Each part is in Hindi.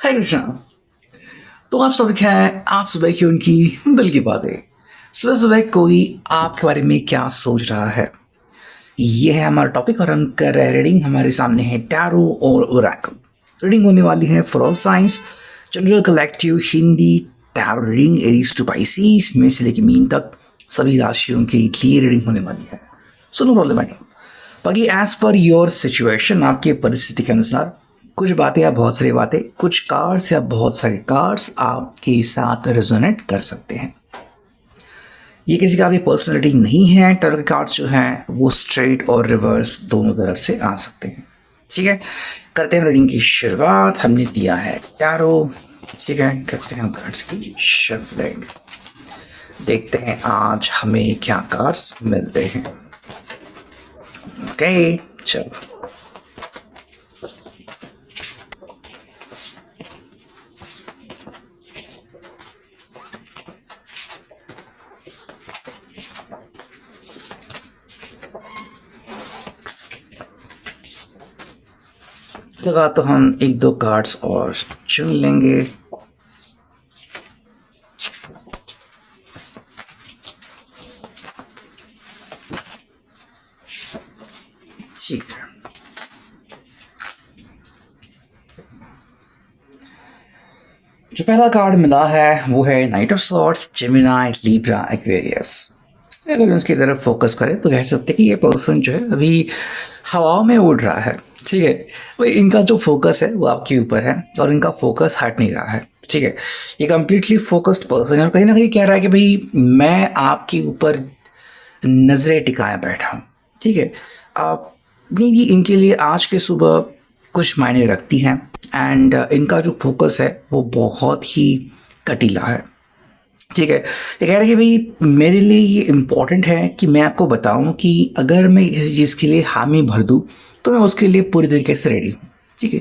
हाय कृष्णा। तो आज टॉपिक है आज सुबह की उनकी दिल की बातें। सुबह सुबह कोई आपके बारे में क्या सोच रहा है, ये है हमारा टॉपिक। और हम कर रहे हैं रीडिंग। हमारे सामने है टैरो और ओरेकल। रीडिंग होने वाली है for all signs, general collective Hindi tarot reading Aries to Pisces में से लेकर मीन तक सभी राशियों के लिए रीडिंग होने वाली है। So no problem madam. बाकी एज पर योर सिचुएशन, आपके परिस्थिति के अनुसार कुछ बातें या बहुत सारी बातें, कुछ कार्ड्स या बहुत सारे कार्ड्स आपके साथ रेजोनेट कर सकते हैं। ये किसी का भी पर्सनल रीडिंग नहीं है। टैरो के कार्ड्स जो हैं वो स्ट्रेट और रिवर्स दोनों तरफ से आ सकते हैं। ठीक है, करते हैं रीडिंग की शुरुआत। हमने दिया है टैरो। ठीक है, करते हैं कार्ड्स की शफलिंग। देखते हैं आज हमें क्या कार्ड्स मिलते हैं। ओके चलो। लगा तो हम एक दो कार्ड्स और चुन लेंगे। ठीक है, जो पहला कार्ड मिला है वो है night of swords, Gemini, Libra, Aquarius. अगर उसकी तरफ फोकस करें तो कह सकते हैं कि ये पर्सन जो है अभी हवाओं में उड़ रहा है। ठीक है, वही इनका जो फोकस है वो आपके ऊपर है और इनका फोकस हट नहीं रहा है। ठीक है, ये कम्प्लीटली फोकस्ड पर्सन है और कहीं ना कहीं कह रहा है कि भाई मैं आपके ऊपर नज़रें टिकाए बैठा हूँ। ठीक है, अपनी भी इनके लिए आज के सुबह कुछ मायने रखती हैं। एंड इनका जो फोकस है वो बहुत ही कटीला है। ठीक है, ये कह रहे हैं कि भाई मेरे लिए ये इम्पॉर्टेंट है कि मैं आपको बताऊं कि अगर मैं किसी चीज़ के लिए हामी भर दूं तो मैं उसके लिए पूरी तरीके से रेडी हूँ। ठीक है,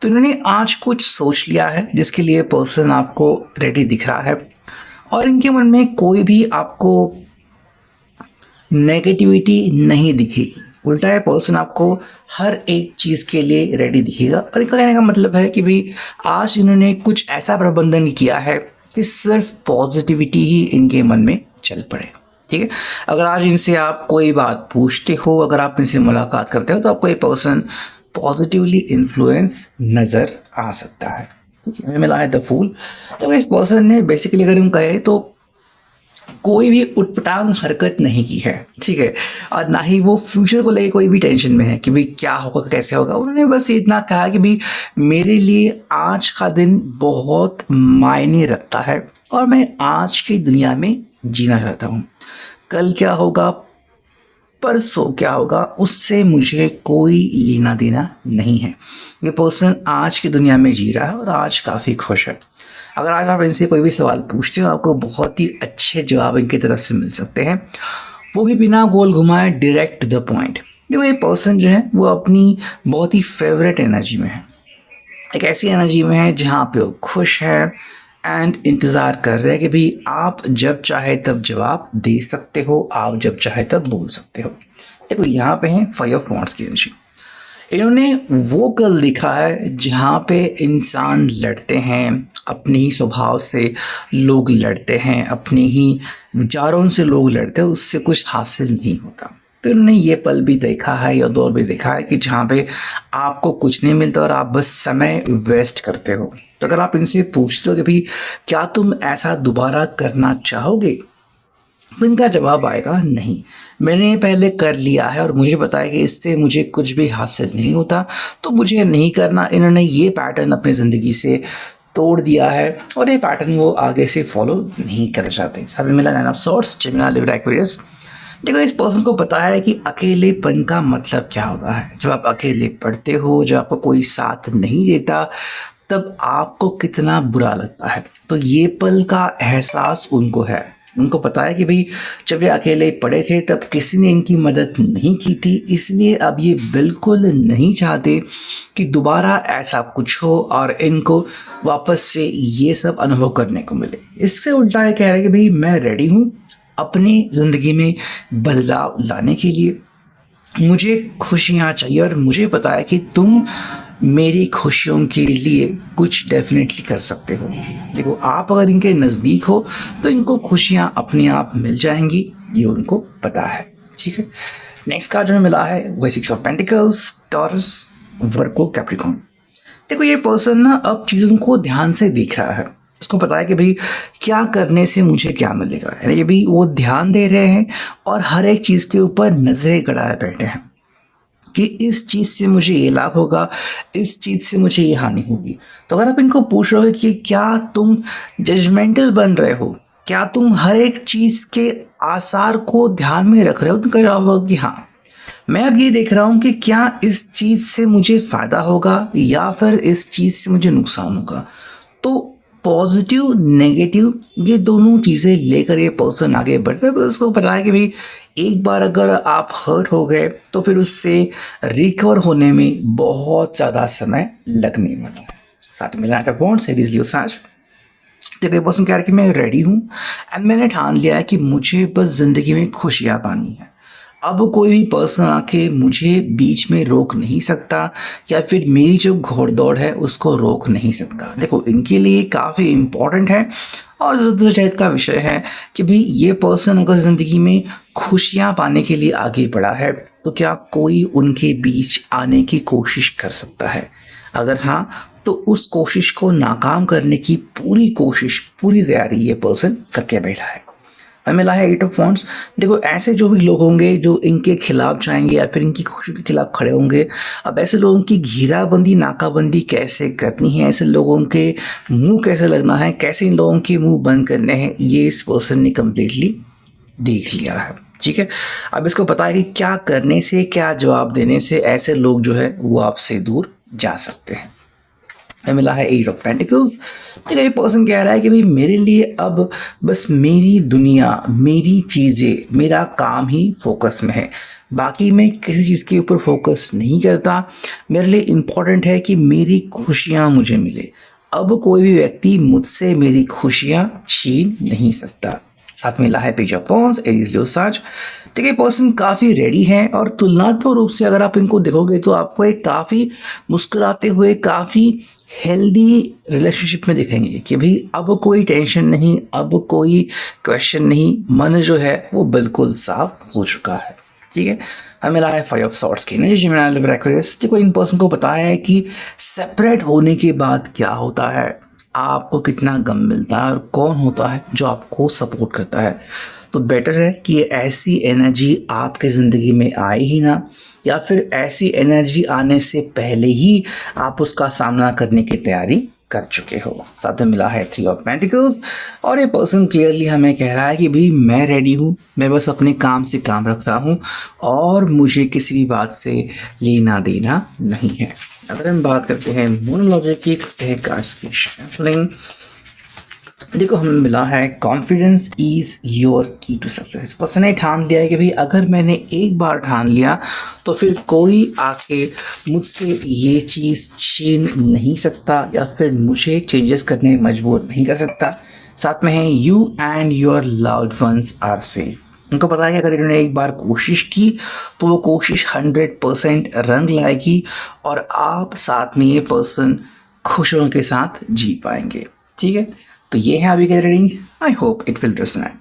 तो इन्होंने आज कुछ सोच लिया है जिसके लिए पर्सन आपको रेडी दिख रहा है। और इनके मन में कोई भी आपको नेगेटिविटी नहीं दिखेगी। उल्टा है, पर्सन आपको हर एक चीज़ के लिए रेडी दिखेगा। और इनका कहने का मतलब है कि भाई आज इन्होंने कुछ ऐसा प्रबंधन किया है कि सिर्फ पॉजिटिविटी ही इनके मन में चल पड़े। ठीक है, अगर आज इनसे आप कोई बात पूछते हो, अगर आप इनसे मुलाकात करते हो तो आपको ये पर्सन पॉजिटिवली इन्फ्लुएंस नज़र आ सकता है। ठीक है, हमें मिला है द फूल। तो इस पर्सन ने बेसिकली अगर हम कहें तो कोई भी उटपटांग हरकत नहीं की है। ठीक है, और ना ही वो फ्यूचर को लेकर कोई भी टेंशन में है कि भाई क्या होगा कैसे होगा। उन्होंने बस इतना कहा कि भाई मेरे लिए आज का दिन बहुत मायने रखता है और मैं आज की दुनिया में जीना चाहता हूँ। कल क्या होगा, परसों क्या होगा, उससे मुझे कोई लेना देना नहीं है। ये पर्सन आज की दुनिया में जी रहा है और आज काफ़ी खुश है। अगर आज आप इनसे कोई भी सवाल पूछते हो आपको बहुत ही अच्छे जवाब इनकी तरफ से मिल सकते हैं, वो भी बिना गोल घुमाए, डायरेक्ट टू द पॉइंट। देखो ये पर्सन जो है वो अपनी बहुत ही फेवरेट एनर्जी में है। एक ऐसी एनर्जी में है जहाँ पे वो खुश है एंड इंतज़ार कर रहे हैं कि भाई आप जब चाहे तब जवाब दे सकते हो, आप जब चाहे तब बोल सकते हो। देखो यहाँ पे है 5 ऑफ वॉन्ड्स की एनर्जी। इन्होंने वो कल दिखा है जहाँ पे इंसान लड़ते हैं, अपने ही स्वभाव से लोग लड़ते हैं, अपने ही विचारों से लोग लड़ते हैं, उससे कुछ हासिल नहीं होता। तो इन्होंने ये पल भी देखा है या दौर भी देखा है कि जहाँ पे आपको कुछ नहीं मिलता और आप बस समय वेस्ट करते हो। तो अगर आप इनसे पूछते हो कि भाई क्या तुम ऐसा दोबारा करना चाहोगे, तो इनका जवाब आएगा नहीं, मैंने पहले कर लिया है और मुझे पता है कि इससे मुझे कुछ भी हासिल नहीं होता, तो मुझे नहीं करना। इन्होंने ये पैटर्न अपनी ज़िंदगी से तोड़ दिया है और ये पैटर्न वो आगे से फॉलो नहीं करना चाहते। साथ में मिला 9 of swords, Gemini, Libra, Aquarius. देखो इस पर्सन को पता है कि अकेलेपन का मतलब क्या होता है। जब आप अकेले पढ़ते हो, जब आपको कोई साथ नहीं देता, तब आपको कितना बुरा लगता है। तो ये पल का एहसास उनको है। उनको पता है कि भाई जब ये अकेले पड़े थे तब किसी ने इनकी मदद नहीं की थी, इसलिए अब ये बिल्कुल नहीं चाहते कि दोबारा ऐसा कुछ हो और इनको वापस से ये सब अनुभव करने को मिले। इससे उल्टा ये कह रहे हैं कि भाई मैं रेडी हूँ अपनी ज़िंदगी में बदलाव लाने के लिए। मुझे खुशियाँ चाहिए और मुझे पता है कि तुम मेरी खुशियों के लिए कुछ डेफिनेटली कर सकते हो। देखो, आप अगर इनके नज़दीक हो तो इनको खुशियाँ अपने आप मिल जाएंगी, ये उनको पता है। ठीक है, नेक्स्ट कार्ड जो हमें मिला है वो 6 of pentacles, taurus, Virgo, Capricorn. देखो, ये पर्सन ना अब चीज़ों को ध्यान से देख रहा है। उसको पता है कि भाई क्या करने से मुझे क्या मिलेगा, यानी कि भाई वो ध्यान दे रहे हैं और हर एक चीज़ के ऊपर नजरें गड़ाए बैठे हैं कि इस चीज़ से मुझे ये लाभ होगा, इस चीज़ से मुझे ये हानि होगी। तो अगर आप इनको पूछ रहे हो कि क्या तुम जजमेंटल बन रहे हो, क्या तुम हर एक चीज़ के आसार को ध्यान में रख रहे हो, तो कह रहा होगा कि हाँ, मैं अब ये देख रहा हूँ कि क्या इस चीज़ से मुझे फ़ायदा होगा या फिर इस चीज़ से मुझे नुकसान होगा। तो पॉजिटिव नेगेटिव ये दोनों चीज़ें लेकर ये पर्सन आगे बढ़ रहा है। उसको पता है कि भाई एक बार अगर आप हर्ट हो गए तो फिर उससे रिकवर होने में बहुत ज़्यादा समय लगने वाला है। साथ में लाइट ऑफ वांड्स, एरीज, लियो, साज। देखो, ये पर्सन कह रहा है कि मैं रेडी हूँ एंड मैंने ठान लिया है कि मुझे बस ज़िंदगी में खुशियाँ पानी है। अब कोई भी पर्सन आके मुझे बीच में रोक नहीं सकता या फिर मेरी जो घोड़दौड़ है उसको रोक नहीं सकता। देखो, इनके लिए काफ़ी इम्पॉर्टेंट है और जद्दोजहद का विषय है कि भाई ये पर्सन अगर ज़िंदगी में खुशियाँ पाने के लिए आगे बढ़ा है तो क्या कोई उनके बीच आने की कोशिश कर सकता है। अगर हाँ, तो उस कोशिश को नाकाम करने की पूरी कोशिश, पूरी तैयारी ये पर्सन करके बैठा है। हमें मिला है 8 ऑफ वांड्स। देखो, ऐसे जो भी लोग होंगे जो इनके खिलाफ जाएंगे या फिर इनकी खुशी के खिलाफ खड़े होंगे, अब ऐसे लोगों की घेराबंदी, नाकाबंदी कैसे करनी है, ऐसे लोगों के मुंह कैसे लगना है, कैसे इन लोगों के मुंह बंद करने हैं, ये इस पर्सन ने कम्प्लीटली देख लिया है। ठीक है, अब इसको पता है कि क्या करने से, क्या जवाब देने से ऐसे लोग जो है वो आपसे दूर जा सकते हैं। हमें मिला है 8 ऑफ पेंटिकल्स। ठीक है, ये पर्सन कह रहा है कि भाई मेरे लिए अब बस मेरी दुनिया, मेरी चीज़ें, मेरा काम ही फोकस में है, बाकी मैं किसी चीज़ के ऊपर फोकस नहीं करता। मेरे लिए इम्पॉर्टेंट है कि मेरी खुशियाँ मुझे मिले। अब कोई भी व्यक्ति मुझसे मेरी खुशियाँ छीन नहीं सकता। साथ में मिला है पेज ऑफ वांड्स, एरीज, लियो, साज। ठीक है, पर्सन काफ़ी रेडी है और तुलनात्मक रूप से अगर आप इनको देखोगे तो आपको एक काफ़ी मुस्कुराते हुए, काफ़ी हेल्दी रिलेशनशिप में दिखेंगे कि भाई अब कोई टेंशन नहीं, अब कोई क्वेश्चन नहीं, मन जो है वो बिल्कुल साफ हो चुका है। ठीक है, हमें मिला है 5 ऑफ सॉर्ड्स की एनर्जी में एक्वेरियस। देखो, इन पर्सन को पता है कि सेपरेट होने के बाद क्या होता है, आपको कितना गम मिलता है और कौन होता है जो आपको सपोर्ट करता है। तो बेटर है कि ये ऐसी एनर्जी आपके ज़िंदगी में आए ही ना, या फिर ऐसी एनर्जी आने से पहले ही आप उसका सामना करने की तैयारी कर चुके हो। साथ में मिला है 3 ऑफ पेंटिकल्स और ये पर्सन क्लियरली हमें कह रहा है कि भाई मैं रेडी हूँ, मैं बस अपने काम से काम रख रहा हूँ और मुझे किसी भी बात से लेना देना नहीं है। अगर हम बात करते हैं मोनोलॉजी की, कार्ड्स की शफलिंग, देखो हमें मिला है कॉन्फिडेंस इज योर की टू सक्सेस। पर्सन ने ठान लिया है कि भाई अगर मैंने एक बार ठान लिया तो फिर कोई आके मुझसे ये चीज़ छीन नहीं सकता या फिर मुझे चेंजेस करने में मजबूर नहीं कर सकता। साथ में है you and your loved ones are safe. उनको पता है कि अगर इन्होंने एक बार कोशिश की तो वो कोशिश 100% रंग लाएगी और आप साथ में ये पर्सन खुशियों के साथ जी पाएंगे। ठीक है, तो ये है अभी की reading. I hope it will resonate.